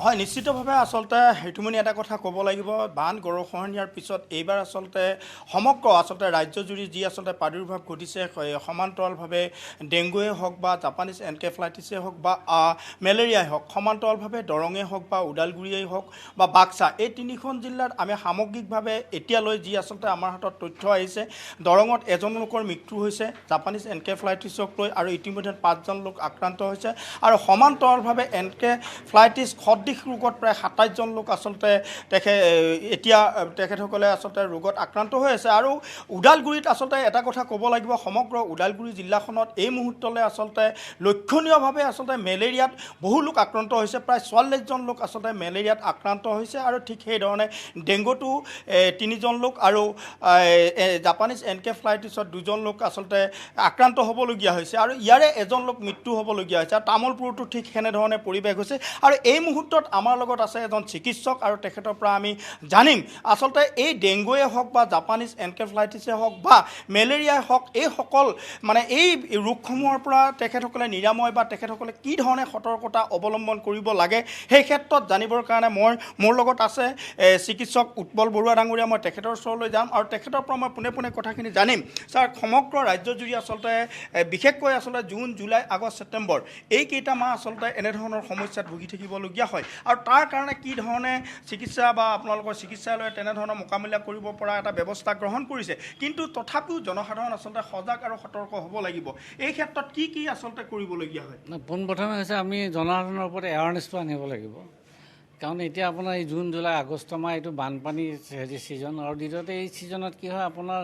হয় নিশ্চিতভাৱে আচলতে হেতুমণি এটা কথা ক'ব লাগিব বান গৰখহনীয়াৰ পিছত এইবাৰ আচলতে সমগ্ৰ ৰাজ্যজুৰি যি আচলতে প্ৰাদুৰ্ভাৱ ঘটিছে সমান্তৰালভাৱে ডেংগুৱে হওক বা জাপানীজ এনকেফেলাইটিছে হওক বা মেলেৰিয়াই হওক সমান্তৰালভাৱে দৰঙে হওক বা ওদালগুৰিয়েই হওক বা বাক্সা এই তিনিখন জিলাত আমি সামগ্ৰিকভাৱে এতিয়ালৈ যি আচলতে আমাৰ হাতত তথ্য আহিছে দৰঙত এজন লোকৰ মৃত্যু হৈছে জাপানীজ এনকেফেলাইটিছক লৈ আৰু ইতিমধ্যে 5জন লোক আক্ৰান্ত হৈছে আৰু সমান্তৰালভাৱে এনকেফেলাইটিছ সদৃশ ৰোগত প্ৰায় 27জন লোক আচলতে এতিয়া তেখেতসকলে আচলতে ৰোগত আক্ৰান্ত হৈ আছে আৰু ওদালগুৰিত আচলতে এটা কথা ক'ব লাগিব সমগ্ৰ ওদালগুৰি জিলাখনত এই মুহূৰ্তলৈ আচলতে লক্ষণীয়ভাৱে আচলতে মেলেৰিয়াত বহু লোক আক্ৰান্ত হৈছে প্ৰায় 44জন লোক আচলতে মেলেৰিয়াত আক্ৰান্ত হৈছে আৰু ঠিক সেইধৰণে ডেংগুটো 3জন লোক আৰু জাপানীজ এনকেফেলাইটিছত 2জন লোক আচলতে আক্ৰান্ত হ'বলগীয়া হৈছে আৰু ইয়াৰে এজন লোক মৃত্যু হ'বলগীয়া হৈছে আৰু তামোলপুৰতো ঠিক সেনেধৰণে পৰিৱেশ হৈছে আৰু এই মুহূৰ্তত আমাৰ লগত আছে এজন চিকিৎসক আৰু তেখেতৰ পৰা আমি জানিম আচলতে এই ডেংগুৱে হওক বা জাপানীজ এনকেফেলাইটিছে হওক বা মেলেৰিয়াই হওক এইসকল মানে এই ৰোগসমূহৰ পৰা তেখেতসকলে নিৰাময় বা তেখেতসকলে কি ধৰণে সতৰ্কতা অৱলম্বন কৰিব লাগে সেই ক্ষেত্ৰত জানিবৰ কাৰণে মোৰ লগত আছে চিকিৎসক উৎপল বৰুৱা ডাঙৰীয়া মই তেখেতৰ ওচৰলৈ যাম আৰু তেখেতৰ পৰা মই পোনে পোনে কথাখিনি জানিম ছাৰ সমগ্ৰ ৰাজ্যজুৰি আচলতে বিশেষকৈ আচলতে জুন জুলাই আগষ্ট ছেপ্টেম্বৰ এইকেইটা মাহ আচলতে এনেধৰণৰ সমস্যাত ভুগি থাকিবলগীয়া হয় আৰু তাৰ কাৰণে কি ধৰণে চিকিৎসা বা আপোনালোকৰ চিকিৎসালয়ে তেনেধৰণৰ মোকাবিলা কৰিব পৰা এটা ব্যৱস্থা গ্ৰহণ কৰিছে কিন্তু তথাপিও জনসাধাৰণ আচলতে সজাগ আৰু সতৰ্ক হ'ব লাগিব এই ক্ষেত্ৰত কি আচলতে কৰিবলগীয়া হয় পোনপ্ৰথমে হৈছে আমি জনসাধাৰণৰ ওপৰত এৱাৰনেছটো আনিব লাগিব কাৰণ এতিয়া আপোনাৰ এই জুন জুলাই আগষ্ট মাহ এইটো বানপানী ছিজন আৰু দ্বিতীয়তে এই ছিজনত কি হয় আপোনাৰ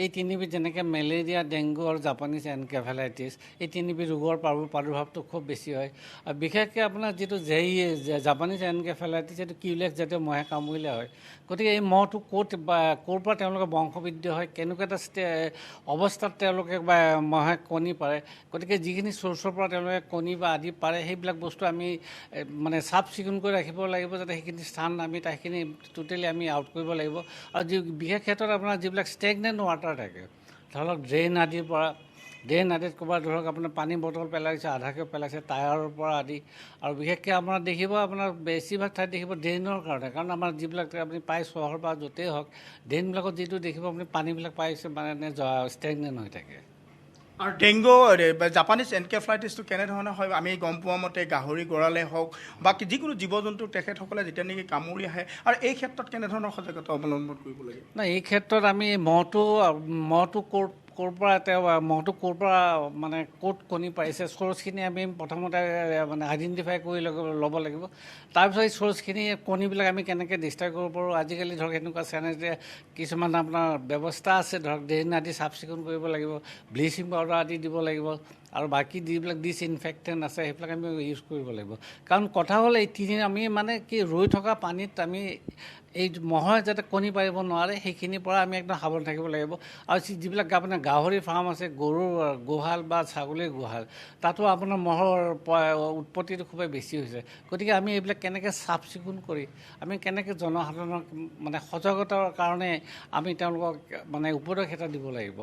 এই তিনিবিধ যেনেকৈ মেলেৰিয়া ডেংগু আৰু জাপানীজ এনকেফেলাইটিছ এই তিনিবিধ ৰোগৰ প্ৰাদুৰ্ভাৱটো খুব বেছি হয় আৰু বিশেষকৈ আপোনাৰ যিটো জাপানীজ এনকেফেলাইটিছ এইটো কিউলেক্স জাতীয় মহে কামুৰিলে হয় গতিকে এই মহটো ক'ৰ পৰা তেওঁলোকে বংশবৃদ্ধি হয় কেনেকুৱা এটা অৱস্থাত তেওঁলোকে বা মহে কণী পাৰে গতিকে যিখিনি চ'ৰ্চৰ পৰা তেওঁলোকে কণী বা আদি পাৰে সেইবিলাক বস্তু আমি মানে চাফ চিকুণ কৰি ৰাখিব লাগিব যাতে সেইখিনি স্থান আমি সেইখিনি টোটেলি আমি আউট কৰিব লাগিব আৰু বিশেষ ক্ষেত্ৰত আপোনাৰ যিবিলাক ষ্টেগনেণ্ট ৱাটাৰ থাকে ধৰক ড্ৰেইন আদিৰ ক'ৰবাত ধৰক আপোনাৰ পানী বটল পেলাইছে আধাকে পেলাইছে টায়াৰৰ পৰা আদি আৰু বিশেষকৈ আপোনাৰ দেখিব আপোনাৰ বেছিভাগ ঠাইত দেখিব ড্ৰেইনৰ কাৰণে কাৰণ আমাৰ যিবিলাক আপুনি পায় চহৰ বা য'তেই হওক ড্ৰেইনবিলাকত যিটো দেখিব আপুনি পানীবিলাক পাইছে মানে ষ্টেগনেণ্ট হৈ থাকে আৰু ডেংগু জাপানীজ এনকেফেলাইটিছটো কেনেধৰণে হয় আমি গম পোৱা মতে গাহৰি গঁড়ালে হওক বা যিকোনো জীৱ জন্তু তেখেতসকলে যেতিয়া নেকি কামুৰি আহে আৰু এই ক্ষেত্ৰত কেনেধৰণৰ সজাগতা অৱলম্বন কৰিব লাগে নাই এই ক্ষেত্ৰত আমি মহটো ক'ৰ পৰা মানে ক'ত কণী পাৰিছে চ'ৰ্চখিনি আমি প্ৰথমতে মানে আইডেণ্টিফাই কৰি ল'ব লাগিব তাৰপিছত এই চ'ৰ্চখিনি কণীবিলাক আমি কেনেকৈ ডিষ্ট্ৰয় কৰিব পাৰোঁ আজিকালি ধৰক এনেকুৱা চেনেল কিছুমান আপোনাৰ ব্যৱস্থা আছে ধৰক ড্ৰেইন আদি চাফ চিকুণ কৰিব লাগিব ব্লিচিং পাউডাৰ আদি দিব লাগিব আৰু বাকী যিবিলাক ডিছইনফেক্টেণ্ট আছে সেইবিলাক আমি ইউজ কৰিব লাগিব কাৰণ কথা হ'ল আমি মানে কি ৰৈ থকা পানীত আমি এই মহে যাতে কণী পাৰিব নোৱাৰে সেইখিনিৰ পৰা আমি একদম সাৱধান থাকিব লাগিব আৰু যিবিলাক আপোনাৰ গাহৰি ফাৰ্ম আছে গৰুৰ গোহাল বা ছাগলীৰ গোহাল তাতো আপোনাৰ মহৰ উৎপত্তিটো খুবেই বেছি হৈছে গতিকে আমি এইবিলাক কেনেকৈ চাফ চিকুণ কৰি আমি কেনেকৈ জনসাধাৰণক মানে সজাগতাৰ কাৰণে আমি তেওঁলোকক মানে উপদেশ এটা দিব লাগিব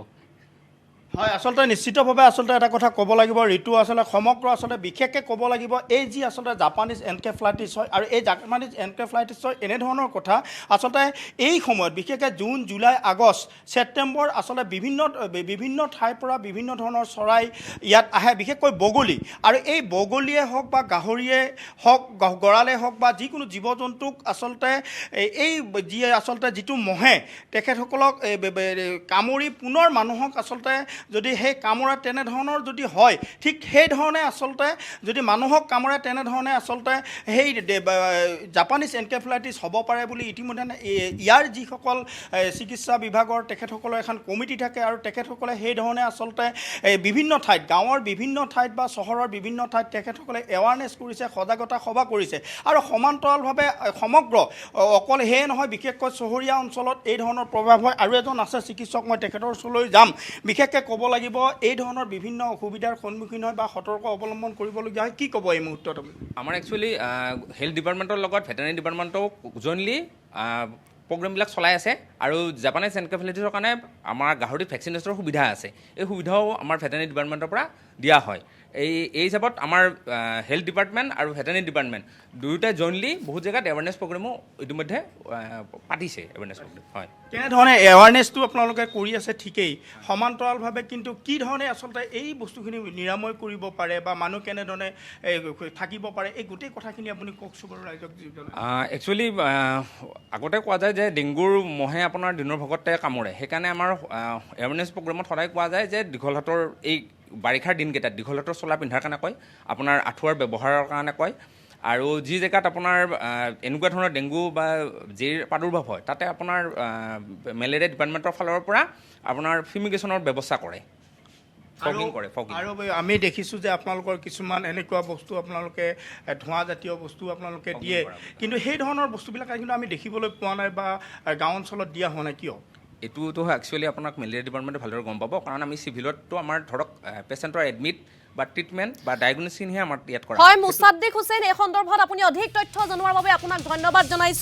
হয় আচলতে নিশ্চিতভাৱে আচলতে এটা কথা ক'ব লাগিব ঋতু আচলতে সমগ্ৰ আচলতে বিশেষকৈ ক'ব লাগিব এই যি আচলতে জাপানীজ এনকেফেলাইটিছ হয় আৰু এই জাপানীজ এনকেফেলাইটিছৰ এনেধৰণৰ কথা আচলতে এই সময়ত বিশেষকৈ জুন জুলাই আগষ্ট ছেপ্টেম্বৰ আচলতে বিভিন্ন ঠাইৰ পৰা বিভিন্ন ধৰণৰ চৰাই ইয়াত আহে বিশেষকৈ বগলী আৰু এই বগলীয়ে হওক বা গাহৰিয়ে হওক গঁড়ালে হওক বা যিকোনো জীৱ জন্তুক আচলতে এই যিটো মহে তেখেতসকলক কামুৰি পুনৰ মানুহক আচলতে যদি সেই কামোৰা তেনেধৰণৰ যদি হয় ঠিক সেইধৰণে আচলতে যদি মানুহক কামোৰে তেনেধৰণে আচলতে সেই জাপানীজ এনকেফেলাইটিছ হ'ব পাৰে বুলি ইতিমধ্যে ইয়াৰ যিসকল চিকিৎসা বিভাগৰ তেখেতসকলৰ এখন কমিটি থাকে আৰু তেখেতসকলে সেইধৰণে আচলতে বিভিন্ন ঠাইত গাঁৱৰ বিভিন্ন ঠাইত বা চহৰৰ বিভিন্ন ঠাইত তেখেতসকলে এৱাৰনেছ কৰিছে সজাগতা সভা কৰিছে আৰু সমান্তৰালভাৱে সমগ্ৰ অকল সেয়ে নহয় বিশেষকৈ চহৰীয়া অঞ্চলত এই ধৰণৰ প্ৰভাৱ হয় আৰু এজন আছে চিকিৎসক মই তেখেতৰ ওচৰলৈ যাম বিশেষকৈ ক'ব লাগিব এই ধৰণৰ বিভিন্ন অসুবিধাৰ সন্মুখীন হয় বা সতৰ্ক অৱলম্বন কৰিবলগীয়া হয় কি ক'ব এই মুহূৰ্তত আমাৰ একচুৱেলি হেল্থ ডিপাৰ্টমেণ্টৰ লগত ভেটেনাৰী ডিপাৰ্টমেণ্টক জইনলি প্ৰগ্ৰেমবিলাক চলাই আছে আৰু জাপানীজ এনকেফেলাইটিছৰ কাৰণে আমাৰ গাহৰিত ভেকচিনেশ্যনৰ সুবিধা আছে এই সুবিধাও আমাৰ ভেটেনাৰী ডিপাৰ্টমেণ্টৰ পৰা দিয়া হয় এই হিচাপত আমাৰ হেল্থ ডিপাৰ্টমেণ্ট আৰু ভেটেনেৰি ডিপাৰ্টমেণ্ট দুয়োটাই জইণ্টলি বহুত জেগাত এৱাৰনেছ প্ৰগ্ৰেমো ইতিমধ্যে পাতিছে এৱাৰনেছ প্ৰগ্ৰেম হয় কেনেধৰণে এৱাৰনেছটো আপোনালোকে কৰি আছে ঠিকেই সমান্তৰালভাৱে কিন্তু কি ধৰণে আচলতে এই বস্তুখিনি নিৰাময় কৰিব পাৰে বা মানুহ কেনেধৰণে থাকিব পাৰে এই গোটেই কথাখিনি আপুনি কওকচোন বাৰু ৰাইজক একচুৱেলি আগতে কোৱা যায় যে ডেংগুৰ মহে আপোনাৰ দিনৰ ভাগতে কামোৰে সেইকাৰণে আমাৰ এৱাৰনেছ প্ৰগ্ৰেমত সদায় কোৱা যায় যে দীঘল হাতৰ এই বাৰিষাৰ দিনকেইটাত দীঘল হাতৰ চোলা পিন্ধাৰ কাৰণে কয় আপোনাৰ আঁঠুৱাৰ ব্যৱহাৰৰ কাৰণে কয় আৰু যি জেগাত আপোনাৰ এনেকুৱা ধৰণৰ ডেংগু বা জিৰ প্ৰাদুৰ্ভাৱ হয় তাতে আপোনাৰ মেলেৰিয়া ডিপাৰ্টমেণ্টৰ ফালৰ পৰা আপোনাৰ ফিউমিগেশ্যনৰ ব্যৱস্থা কৰে আৰু আমি দেখিছোঁ যে আপোনালোকৰ কিছুমান এনেকুৱা বস্তু আপোনালোকে ধোঁৱাজাতীয় বস্তু আপোনালোকে দিয়ে কিন্তু সেই ধৰণৰ বস্তুবিলাক কিন্তু আমি দেখিবলৈ পোৱা নাই বা গাঁও অঞ্চলত দিয়া হোৱা নাই কিয় এইটোতো একচুৱেলি আপোনাক মেলেৰিয়া ডিপাৰ্টমেণ্টে ভালদৰে গম পাব কাৰণ আমি চিভিলততো আমাৰ ধৰক পেচেণ্টৰ এডমিট বা ট্ৰিটমেণ্ট বা ডায়েগনচিছহে আমাৰ ইয়াত কৰা হয় মুছাদ্দিক হুছেইন এই সন্দৰ্ভত আপুনি অধিক তথ্য জনোৱাৰ বাবে আপোনাক ধন্যবাদ জনাইছোঁ